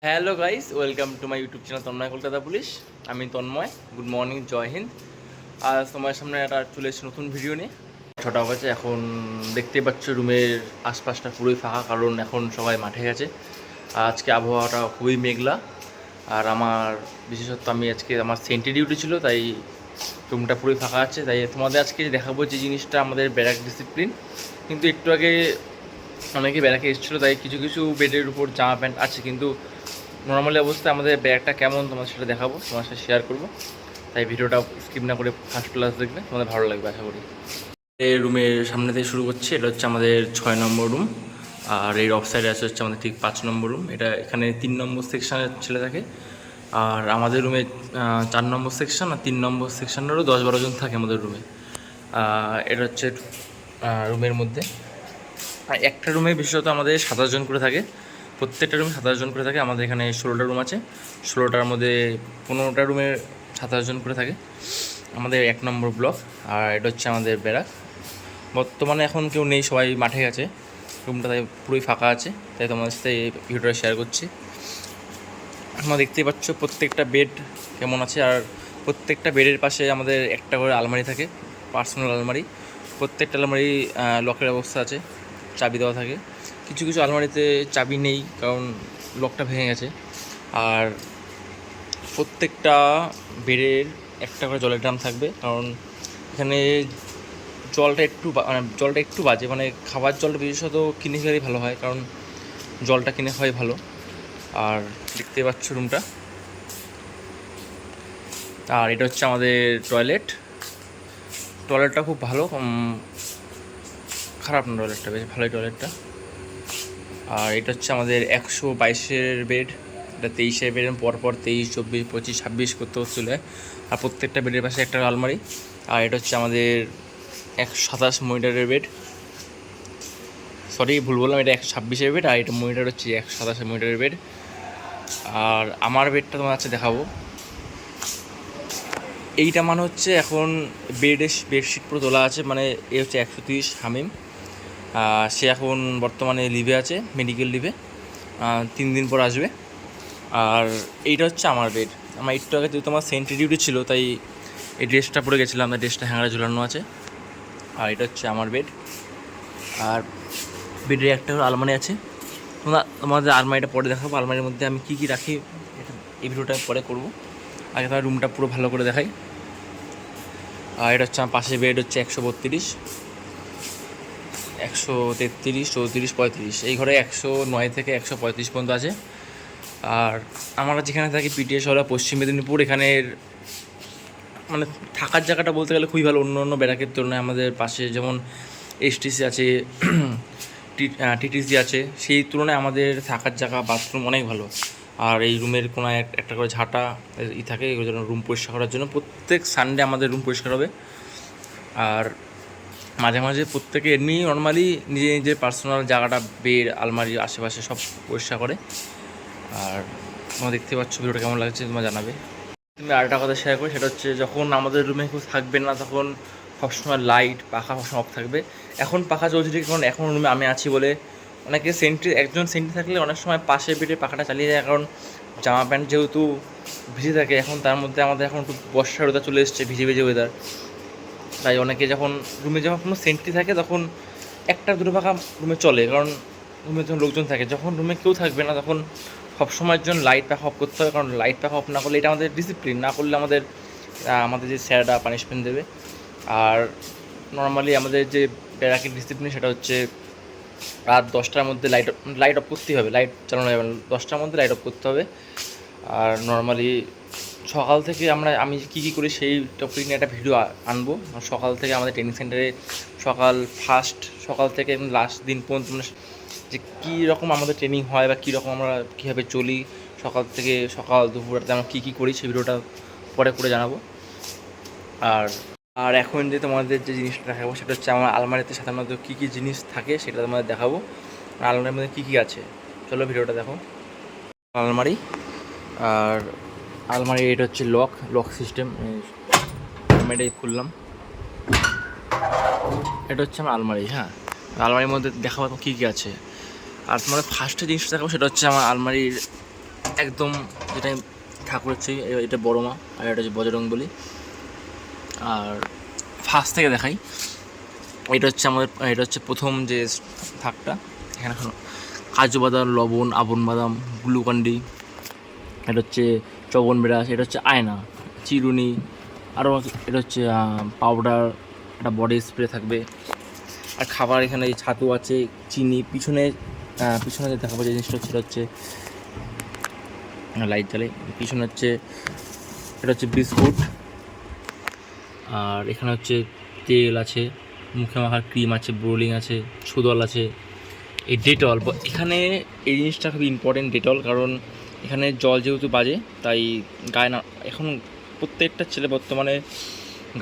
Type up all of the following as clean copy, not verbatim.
Hello guys, welcome to my YouTube channel Tanmoy Kolkata police. আমি Tanmoy. Good morning, Jai Hind. আজ তোমার সামনে একটা চলে এসেছে নতুন ভিডিও নিয়ে। 6টা বাজে এখন। দেখতেই পাচ্ছ রুমের আশপাশটা পুরোই ফাঁকা, কারণ এখন সবাই মাঠে গেছে। আজকে আবহাওয়াটা খুবই মেঘলা। আর আমার বিশেষত আমি আজকে আমার সেন্ট্রি ডিউটি ছিল, তাই রুমটা পুরোই ফাঁকা আছে। তাই তোমাদের আজকে দেখাবো যে জিনিসটা আমাদের ব্যারাক ডিসিপ্লিন। কিন্তু একটু আগে অনেকে ব্যারাকে এসেছিলো, তাই কিছু কিছু বেডের উপর জামা প্যান্ট আছে, কিন্তু নর্মালি অবস্থায় আমাদের ব্যাগটা কেমন তোমার সেটা দেখাবো, তোমার সাথে শেয়ার করবো। তাই ভিডিওটা স্কিপ না করে ফার্স্ট ক্লাস দেখবে, তোমাদের ভালো লাগবে আশা করি। এই রুমের সামনে থেকে শুরু করছি। এটা হচ্ছে আমাদের 6 নম্বর রুম। আর এর অফ সাইডে আছে হচ্ছে আমাদের ঠিক 5 নম্বর রুম। এটা এখানে 3 নম্বর সেকশানের ছেলে থাকে। আর আমাদের রুমে 4 নম্বর সেকশন আর 3 নম্বর সেকশনেরও 10-12 জন থাকে আমাদের রুমে। এটা হচ্ছে রুমের মধ্যে একটা রুমে বিশেষত আমাদের 27 জন করে থাকে। প্রত্যেকটা রুমে 27 জন করে থাকে। আমাদের এখানে 16টা রুম আছে। 16টার মধ্যে 15টা রুমে 27 জন করে থাকে। আমাদের 1 নম্বর ব্লক। আর এটা হচ্ছে আমাদের ব্যারাক। বর্তমানে এখন কেউ নেই, সবাই মাঠে গেছে। রুমটা তাই পুরোই ফাঁকা আছে, তাই তোমাদের সাথে এই ভিডিওটা শেয়ার করছি। তোমরা দেখতেই পাচ্ছ প্রত্যেকটা বেড কেমন আছে। আর প্রত্যেকটা বেডের পাশে আমাদের একটা করে আলমারি থাকে, পার্সোনাল আলমারি। প্রত্যেকটা আলমারি লকের ব্যবস্থা আছে, চাবি দেওয়া থাকে। কিছু কিছু আলমারিতে চাবি নেই, কারণ লকটা ভেঙে গেছে। আর প্রত্যেকটা বেডের একটা করে জলের ড্রাম থাকবে, কারণ এখানে জলটা একটু বাজে, মানে খাবার জলটা বিশেষত কিনে খেলেই ভালো হয়, কারণ জলটা কিনে খাওয়াই ভালো। আর দেখতে পাচ্ছ রুমটা। আর এটা হচ্ছে আমাদের টয়লেটটা খুব ভালো, খারাপ না টয়লেটটা, বেশ ভালোই টয়লেটটা। আর এটা হচ্ছে আমাদের 122-এর বেড। এটা 23-এর বেড, পরপর 23, 24, 25, 26 করতে চলে। আর প্রত্যেকটা বেডের পাশে একটা আলমারি। আর এটা হচ্ছে আমাদের 127 মনিটরের বেড। সরি, ভুল বললাম, এটা 126-এর বেড। আর এটা মনিটর হচ্ছে 127 মনিটরের বেড। আর আমার বেডটা তোমার কাছে দেখাবো। এইটা মানে হচ্ছে এখন বেডশিট পুরো তোলা আছে, মানে এ হচ্ছে 130 হামিম। সে এখন বর্তমানে লিভে আছে, মেডিকেল লিভে, 3 দিন পর আসবে। আর এইটা হচ্ছে আমার বেড। আমার একটু আগে যেহেতু আমার সেন্ট্রি ডিউটি ছিল, তাই এই ড্রেসটা পরে গেছিলাম, তাই ড্রেসটা হ্যাঙ্গারে ঝুলানো আছে। আর এটা হচ্ছে আমার বেড। আর বেডের একটা আলমারি আছে। তোমাদের আলমারিটা পরে দেখাবো। আলমারির মধ্যে আমি কী কী রাখি এই ভিডিওটা পরে করবো। আগে তার রুমটা পুরো ভালো করে দেখাই। আর এটা হচ্ছে আমার পাশে বেড হচ্ছে 132, 133, 34, 35। এই ঘরে 109 থেকে 135 পর্যন্ত আছে। আর আমরা যেখানে থাকি পিটিএ শহর, পশ্চিম মেদিনীপুর, এখানের মানে থাকার জায়গাটা বলতে গেলে খুবই ভালো। অন্য অন্য ব্যারাকের তুলনায় আমাদের পাশে যেমন এসটিসি আছে, টিটিসি আছে, সেই তুলনায় আমাদের থাকার জায়গা, বাথরুম অনেক ভালো। আর এই রুমের কোনো একটা করে ঝাঁটা থাকে, এগুলো যেন রুম পরিষ্কার করার জন্য। প্রত্যেক সানডে আমাদের রুম পরিষ্কার হবে। আর মাঝে মাঝে প্রত্যেকে এমনি নর্মালি নিজে নিজের পার্সোনাল জায়গাটা, বেড, আলমারি আশেপাশে সব পরিষ্কার করে। আর তোমরা দেখতে পাচ্ছ ভিডিওটা কেমন লাগছে তোমরা জানাবে। তুমি আরেকটা কথা শেয়ার করি, সেটা হচ্ছে যখন আমাদের রুমে কেউ থাকবে না, তখন সবসময় লাইট, পাখা সবসময় অফ থাকবে। এখন পাখা চলছে ঠিক, কারণ এখন রুমে আমি আছি বলে। অনেকে একজন সেন্ট্রি থাকলে অনেক সময় পাশে বেডে পাখাটা চালিয়ে যায়, কারণ জামা প্যান্ট যেহেতু ভিজে থাকে। এখন তার মধ্যে আমাদের এখন একটু বর্ষার ওয়েদার চলে এসছে, ভিজে ভিজে ওয়েদার। তাই অনেকে যখন রুমে কোনো সেন্ট্রি থাকে, তখন একটা দুটো পাখা রুমে চলে, কারণ রুমে যখন লোকজন থাকে। যখন রুমে কেউ থাকবে না, তখন সবসময়ের জন্য লাইট পাখা অফ করতে হবে, কারণ লাইট পাখা অফ না করলে, এটা আমাদের ডিসিপ্লিন, না করলে আমাদের যে স্যাররা পানিশমেন্ট দেবে। আর নর্মালি আমাদের যে ব্যারাকের ডিসিপ্লিন, সেটা হচ্ছে রাত 10টার মধ্যে লাইট অফ করতেই হবে, লাইট চালানো যাবে না, 10টার মধ্যে লাইট অফ করতে হবে। আর নর্মালি সকাল থেকে আমি কী কী করি সেই টপিক নিয়ে একটা ভিডিও আনবো। সকাল থেকে আমাদের ট্রেনিং সেন্টারে সকাল থেকে লাস্ট দিন পর্যন্ত, যে কী রকম আমাদের ট্রেনিং হয়, বা কীরকম আমরা কীভাবে চলি, সকাল দুপুর রাতে আমরা কী কী করি, সেই ভিডিওটা পরে করে জানাবো। আর এখন যে তোমাদের যে জিনিসটা দেখাবো, সেটা হচ্ছে আমার আলমারিতে সাধারণত কী কী জিনিস থাকে সেটা তোমাদের দেখাবো। আলমারির মধ্যে কী কী আছে, চলো ভিডিওটা দেখো। আলমারি, আর আলমারি এটা হচ্ছে লক সিস্টেম। আমি এটাই খুললাম, এটা হচ্ছে আমার আলমারি। হ্যাঁ, আলমারির মধ্যে দেখাবো কী কী আছে। আর তোমাদের ফার্স্টে জিনিসটা দেখাবো, সেটা হচ্ছে আমার আলমারির একদম যেটা ঠাকুর হচ্ছে এটা বড় মা, আর এটা হচ্ছে বজরংবলী। আর ফার্স্ট থেকে দেখাই, এটা হচ্ছে প্রথম যে থাকটা, এখানে কাজু বাদাম, লবণ, আবন বাদাম, গ্লুকন্ডি, এটা হচ্ছে চবন বিরাস, এটা হচ্ছে আয়না, চিরুনি, আরও এটা হচ্ছে পাউডার, একটা বডি স্প্রে থাকবে। আর খাবার এখানে ছাতু আছে, চিনি, পিছনে যে দেখাবো যে জিনিসটা সেটা হচ্ছে লাইট জ্বালে, পিছনে হচ্ছে এটা হচ্ছে বিস্কুট। আর এখানে হচ্ছে তেল আছে, মুখে মাখার ক্রিম আছে, বোলিং আছে, সুদল আছে, এই ডেটল। এখানে এই জিনিসটা খুবই ইম্পর্টেন্ট, ডেটল, কারণ এখানে জল যেহেতু বাজে তাই গায়ে না, এখন প্রত্যেকটা ছেলে বর্তমানে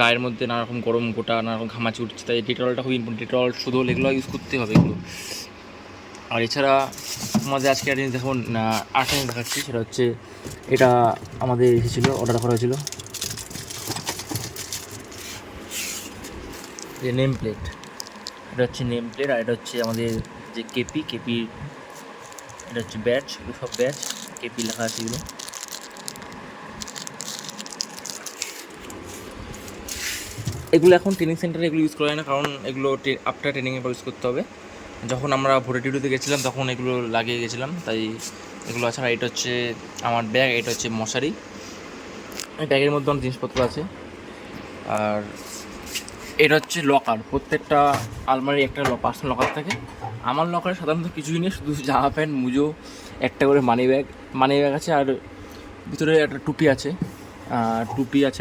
গায়ের মধ্যে নানা রকম গরম গোটা, নানা রকম ঘামাচি উঠছে, তাই ডেটলটা খুবই ইম্পর্টেন্ট। ডেটল, সুদল এগুলো ইউজ করতে হবে এগুলো। আর এছাড়া আমাদের আজকে একটা জিনিস দেখুন, আরেকটা জিনিস দেখাচ্ছি, সেটা হচ্ছে এটা আমাদের এসেছিলো, অর্ডার করা হয়েছিল, যে নেম প্লেট। এটা হচ্ছে নেম প্লেট, আর এটা হচ্ছে আমাদের যে কেপি, এটা হচ্ছে ব্যাচ, এগুলো সব ব্যাচ, কেপি লেখা আছে এগুলো। এগুলো এখন ট্রেনিং সেন্টারে এগুলো ইউজ করা হয় না, কারণ এগুলো আফটার ট্রেনিংয়ের পর ইউজ করতে হবে। যখন আমরা ভোটের ডিউটিতে গেছিলাম তখন এগুলো লাগিয়ে গেছিলাম, তাই এগুলো আছে। আর এটা হচ্ছে আমার ব্যাগ, এটা হচ্ছে মশারি, ব্যাগের মধ্যে অনেক জিনিসপত্র আছে। আর এটা হচ্ছে লকার, প্রত্যেকটা আলমারি একটা পার্সোনাল লকার থাকে। আমার লকারে সাধারণত কিছুই নেই, শুধু জামা প্যান্ট, মুজো, একটা করে মানি ব্যাগ আছে, আর ভিতরে একটা টুপি আছে,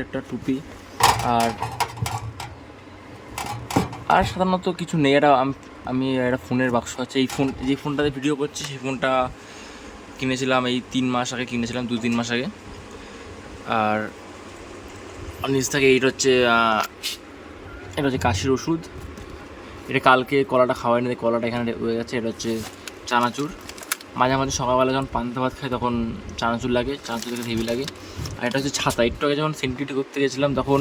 একটা টুপি। আর সাধারণত কিছু নেই। আমি একটা ফোনের বাক্স আছে, যে ফোনটাতে ভিডিও করছি সেই ফোনটা কিনেছিলাম এই 3 মাস আগে, 2-3 মাস আগে। আর নিচ থেকে এটা হচ্ছে কাশির ওষুধ, এটা কালকে কলাটা খাওয়াই না, কলাটা এখানে রয়ে গেছে। এটা হচ্ছে চানাচুর, মাঝে মাঝে সকালবেলা যখন পান্তা ভাত খাই তখন চানাচুর দেখে হেভি লাগে। আর এটা হচ্ছে ছাতা, একটু আগে যখন সেন্টিটি করতে গেছিলাম তখন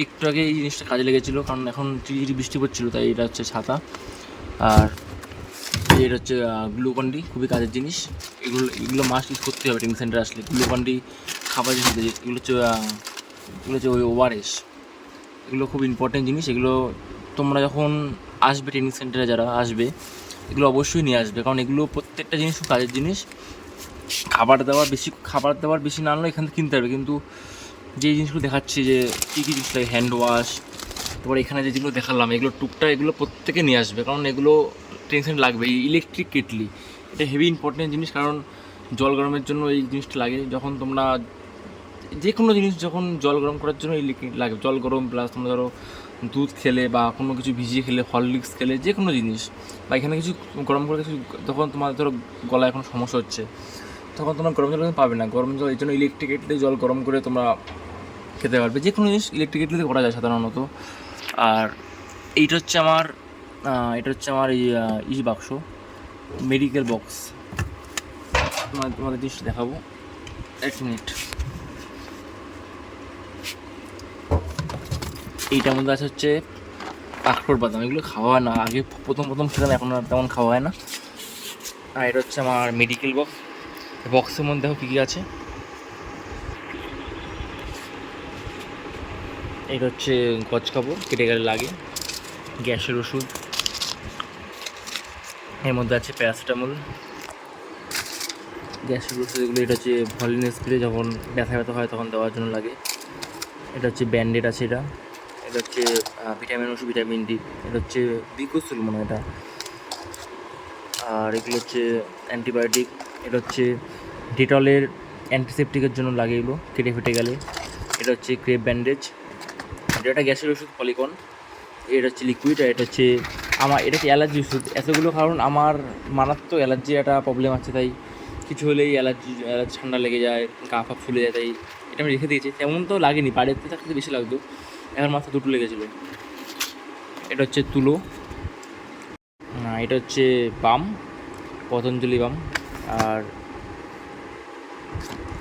একটু আগে এই জিনিসটা কাজে লেগেছিলো, কারণ এখন ঝিরিঝিরি বৃষ্টি পড়ছিলো, তাই এটা হচ্ছে ছাতা। আর এটা হচ্ছে গ্লুকন্ডি, খুবই কাজের জিনিস, এগুলো মাস্ট ইউজ করতে হবে ট্রেনিং সেন্টারে আসলে। গ্লুকন্ডি খাবার জিনিস, এগুলো হচ্ছে ওই ওআরএস, এগুলো খুব ইম্পর্টেন্ট জিনিস। এগুলো তোমরা যখন আসবে ট্রেনিং সেন্টারে, যারা আসবে এগুলো অবশ্যই নিয়ে আসবে, কারণ এগুলো প্রত্যেকটা জিনিস খুব কাজের জিনিস। খাবার দাবার বেশি না আনলেও এখান থেকে কিনতে হবে, কিন্তু যে জিনিসগুলো দেখাচ্ছি যে কী জিনিস লাগে, হ্যান্ড ওয়াশ, তারপর এখানে যেগুলো দেখালাম এগুলো টুকটাক, এগুলো প্রত্যেকে নিয়ে আসবে, কারণ এগুলো টেনশন লাগবে। ইলেকট্রিক কেটলি, এটা হেভি ইম্পর্টেন্ট জিনিস, কারণ জল গরমের জন্য এই জিনিসটা লাগে। যখন তোমরা যে কোনো জিনিস যখন জল গরম করার জন্য ইলেকট্রিক লাগে, জল গরম প্লাস তোমরা ধরো দুধ খেলে বা কোনো কিছু ভিজিয়ে খেলে, হরলিক্স খেলে, যে কোনো জিনিস, বা এখানে কিছু গরম করে কিছু, তখন তোমার ধরো গলায় এখন সমস্যা হচ্ছে, তখন তোমরা গরম জল পাবে না। গরম জল, এই জন্য ইলেকট্রিক কেটলি জল গরম করে তোমরা খেতে পারবে, যে কোনো জিনিস ইলেকট্রিক কেটলিতে করা যায় সাধারণত। আর এটা হচ্ছে আমার এই বাক্স, মেডিকেল বক্স, তোমাদের জিনিস দেখাবো, 1 মিনিট। এইটার মধ্যে আছে হচ্ছে আখরোট বাদাম, এগুলো খাওয়া হয় না, আগে প্রথম খেলাম, এখন আর তেমন খাওয়া হয় না। আর এটা হচ্ছে আমার মেডিকেল বক্সের মধ্যে দেখো কী কী আছে। এটা হচ্ছে গজ কাপড়, কেটে গেলে লাগে, গ্যাসের ওষুধ, এর মধ্যে আছে প্যারাসিটামল, গ্যাসের ওষুধ এগুলো। এটা হচ্ছে ভলিন স্প্রে, যখন ব্যথা হয় তখন দেওয়ার জন্য লাগে। এটা হচ্ছে ব্যান্ডেড আছে, এটা হচ্ছে ভিটামিন ওষুধ, ভিটামিন ডি, এটা হচ্ছে বিকোসুল মনে হয় এটা। আর এগুলো হচ্ছে অ্যান্টিবায়োটিক, এটা হচ্ছে ডেটলের অ্যান্টিসেপটিকের জন্য লাগে এগুলো কেটে ফেটে গেলে। এটা হচ্ছে ক্রেপ ব্যান্ডেজ, এটা গ্যাসের ওষুধ পলিকন, এটা হচ্ছে লিকুইড। আর এটা হচ্ছে এটা কি অ্যালার্জি ওষুধ, এতগুলো, কারণ আমার মারাত্মক অ্যালার্জি একটা প্রবলেম আছে, তাই কিছু হলেই অ্যালার্জি ঠান্ডা লেগে যায়, গা ফা ফুলে যায়, তাই এটা আমি রেখে দিয়েছি। তেমন তো লাগেনি, বাড়িতে থাকতে বেশি লাগতো, এখন মাত্র 2টো লেগেছিলো। এটা হচ্ছে তুলো, এটা হচ্ছে বাম, পতঞ্জলি বাম। আর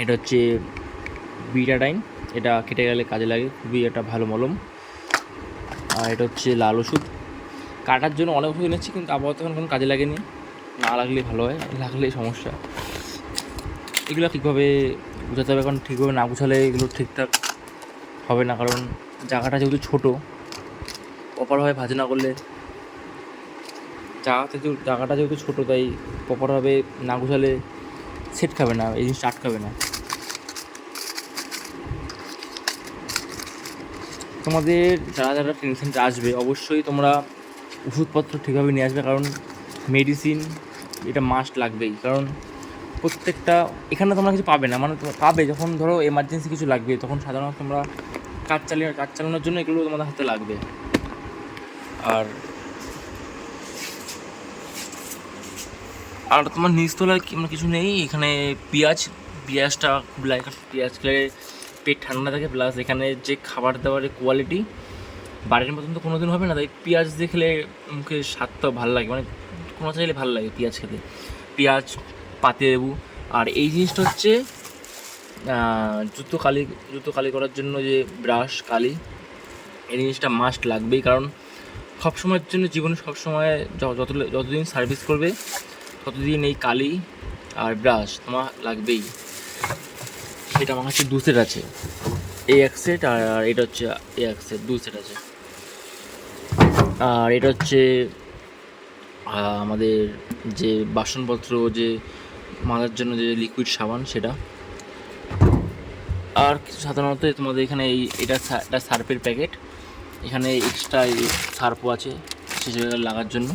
এটা হচ্ছে বিটাডাইন, এটা কেটে গেলে কাজে লাগে, খুবই একটা ভালো মলম। আর এটা হচ্ছে লাল ওষুধ, কাটার জন্য অনেক ওষুধ এনেছি, কিন্তু আপাতত এখন কোনো কাজে লাগেনি, না লাগলেই ভালো হয়, লাগলেই সমস্যা। এগুলো ঠিকভাবে গুছাতে হবে, কারণ ঠিকভাবে না গুছালে এগুলো ঠিকঠাক হবে না, কারণ জায়গাটা যেহেতু ছোটো, প্রপারভাবে ভাঁজ না করলে জায়গাটা যেহেতু ছোটো, তাই প্রপারভাবে না গুছালে সেট খাবে না, এই জিনিসটা আটকাবে না। তোমাদের যারা যারা ট্রেনিং সেন্টারে আসবে অবশ্যই তোমরা ওষুধপত্র ঠিকভাবে নিয়ে আসবে, কারণ মেডিসিন এটা মাস্ট লাগবেই। কারণ প্রত্যেকটা এখানে তোমরা কিছু পাবে না, মানে তোমরা পাবে যখন ধরো এমার্জেন্সি কিছু লাগবে, তখন সাধারণত তোমরা কাজ চালানোর জন্য এগুলো তোমাদের হাতে লাগবে। আর তোমার নিচতলায় কিছু নেই, এখানে পেঁয়াজটা খুব লাগে, পেঁয়াজ খেলে পেট ঠান্ডা থাকে, প্লাস এখানে যে খাবার দাবারের কোয়ালিটি বাড়ির মতন তো কোনো দিন হবে না, তাই পেঁয়াজ দিয়ে খেলে মুখে স্বাদটাও ভালো লাগে, মানে কোনো চাইলে ভালো লাগে পেঁয়াজ খেতে, পেঁয়াজ পাতিলেবু। আর এই জিনিসটা হচ্ছে জুতো কালি করার জন্য যে ব্রাশ কালি, এই জিনিসটা মাস্ট লাগবেই, কারণ সবসময়ের জন্য জীবনে সবসময় যতদিন সার্ভিস করবে ততদিন এই কালি আর ব্রাশ তোমার লাগবেই। এটা আমার কাছে 2 সেট আছে, এই 1 সেট আর এটা হচ্ছে এই 1 সেট, 2 সেট আছে। আর এটা হচ্ছে আমাদের যে বাসনপত্র যে মাজার জন্য যে লিকুইড সাবান সেটা। আর কিছু সাধারণত তোমাদের এখানে এটা সার্ফের প্যাকেট, এখানে এক্সট্রা সার্ফও আছে সে জায়গায় লাগার জন্য।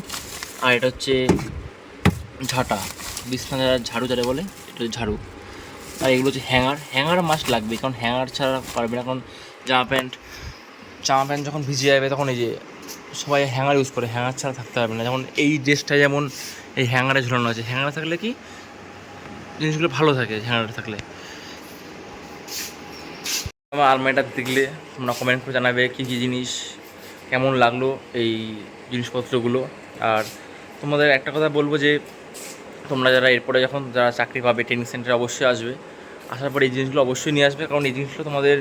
আর এটা হচ্ছে ঝাঁটা, বিছানা ঝাড়ু যারা বলে, এটা হচ্ছে ঝাড়ু। আর এগুলো হচ্ছে হ্যাঙ্গার মাস্ট লাগবে, কারণ হ্যাঙ্গার ছাড়া পারবে না, কারণ জামা প্যান্ট যখন ভিজে যাবে তখন এই যে সবাই হ্যাঙ্গার ইউজ করে, হ্যাঙ্গার ছাড়া থাকতে পারবে না। যেমন এই ড্রেসটা যেমন এই হ্যাঙ্গারে ঝুলানো আছে, হ্যাঙ্গারে থাকলে কি জিনিসগুলো ভালো থাকে হ্যাঙ্গারে থাকলে। আমার আলমারিটা দেখলে তোমরা কমেন্ট করে জানাবে কী কী জিনিস কেমন লাগলো এই জিনিসপত্রগুলো। আর তোমাদের একটা কথা বলবো যে তোমরা যারা এরপরে যখন যারা চাকরি পাবে ট্রেনিং সেন্টারে অবশ্যই আসবে, আসার পরে এই জিনিসগুলো অবশ্যই নিয়ে আসবে, কারণ এই জিনিসগুলো তোমাদের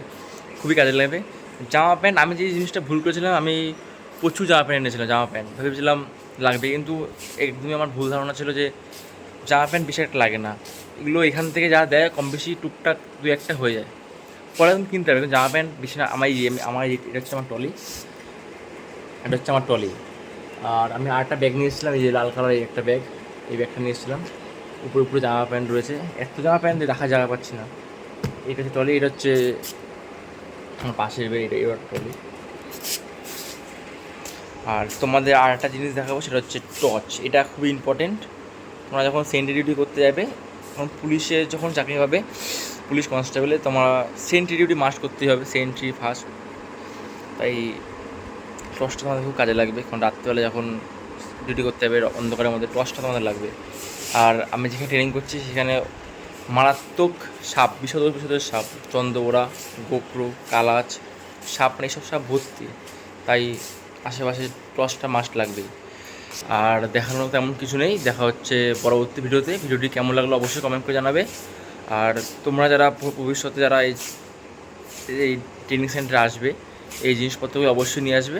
খুবই কাজে লাগবে। জামা প্যান্ট, আমি যে জিনিসটা ভুল করেছিলাম, আমি প্রচুর জামা প্যান্ট এনেছিলাম, জামা প্যান্ট ভেবেছিলাম লাগবে, কিন্তু একদমই আমার ভুল ধারণা ছিল যে জামা প্যান্ট বেশি একটা লাগে না, এগুলো এখান থেকে যা দেয় কম বেশি টুকটাক 2-1টা হয়ে যায়, পরে তুমি কিনতে হবে। জামা প্যান্ট বেশি না। এটা হচ্ছে আমার ট্রলি, এটা হচ্ছে আমার ট্রলি। আর আমি আরেকটা ব্যাগ নিয়েছিলাম, এই যে লাল কালার একটা ব্যাগ, এই ব্যাগটা নিয়েছিলাম, উপরে জামা প্যান্ট রয়েছে, এত জামা প্যান্ট রাখার জায়গা পাচ্ছি না। এটা হচ্ছে ট্রলি, এটা হচ্ছে আমার পাশের ব্যাগ, এটা ট্রলি। আর তোমাদের আর একটা জিনিস দেখাবো, সেটা হচ্ছে টর্চ। এটা খুবই ইম্পর্টেন্ট। তোমরা যখন সেন্ট্রি ডিউটি করতে যাবে, তখন পুলিশে যখন চাকরি পাবে, পুলিশ কনস্টেবলে তোমরা সেন্ট্রি ডিউটি মাস্ট করতেই হবে, সেন্ট্রি ফার্স্ট। তাই টর্চটা তোমাদের খুব কাজে লাগবে, কারণ রাত্রিবেলা যখন ডিউটি করতে হবে অন্ধকারের মধ্যে টর্চটা তোমাদের লাগবে। আর আমি যেখানে ট্রেনিং করছি সেখানে মারাত্মক সাপ, বিষধর সাপ, চন্দ্রবোরা, গোপ্রো, কালাচ সাপ, মানে এইসব সাপ ভর্তি, তাই আশেপাশে টর্চটা মাস্ট লাগবেই। আর দেখানোর তেমন কিছু নেই, দেখা হচ্ছে পরবর্তী ভিডিওতে। ভিডিওটি কেমন লাগলো অবশ্যই কমেন্ট করে জানাবে। আর তোমরা যারা ভবিষ্যতে যারা এই ট্রেনিং সেন্টারে আসবে, এই জিনিসপত্রগুলো অবশ্যই নিয়ে আসবে।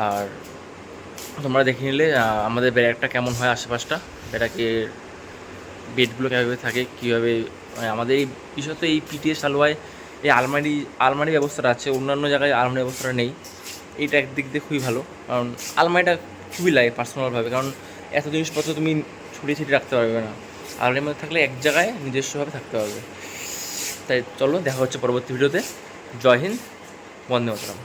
আর তোমরা দেখে নিলে আমাদের ব্যারাকটা কেমন হয়, আশেপাশটা ব্যারাকে বেডগুলো কীভাবে থাকে, কীভাবে মানে আমাদের এই বিশেষত এই পিটিএস আলুয়ায় এই আলমারি ব্যবস্থাটা আছে, অন্যান্য জায়গায় আলমারি ব্যবস্থাটা নেই। এইটা একদিক দিয়ে খুবই ভালো, কারণ আলমারিটা খুবই লাগে পার্সোনালভাবে, কারণ এত জিনিসপত্র তুমি ছড়িয়ে ছিটিয়ে রাখতে পারবে না, আলমারির মধ্যে থাকলে এক জায়গায় নিজস্বভাবে থাকতে পারবে। তাই চলো দেখা হচ্ছে পরবর্তী ভিডিওতে। জয় হিন্দ, বন্দে মাতরম।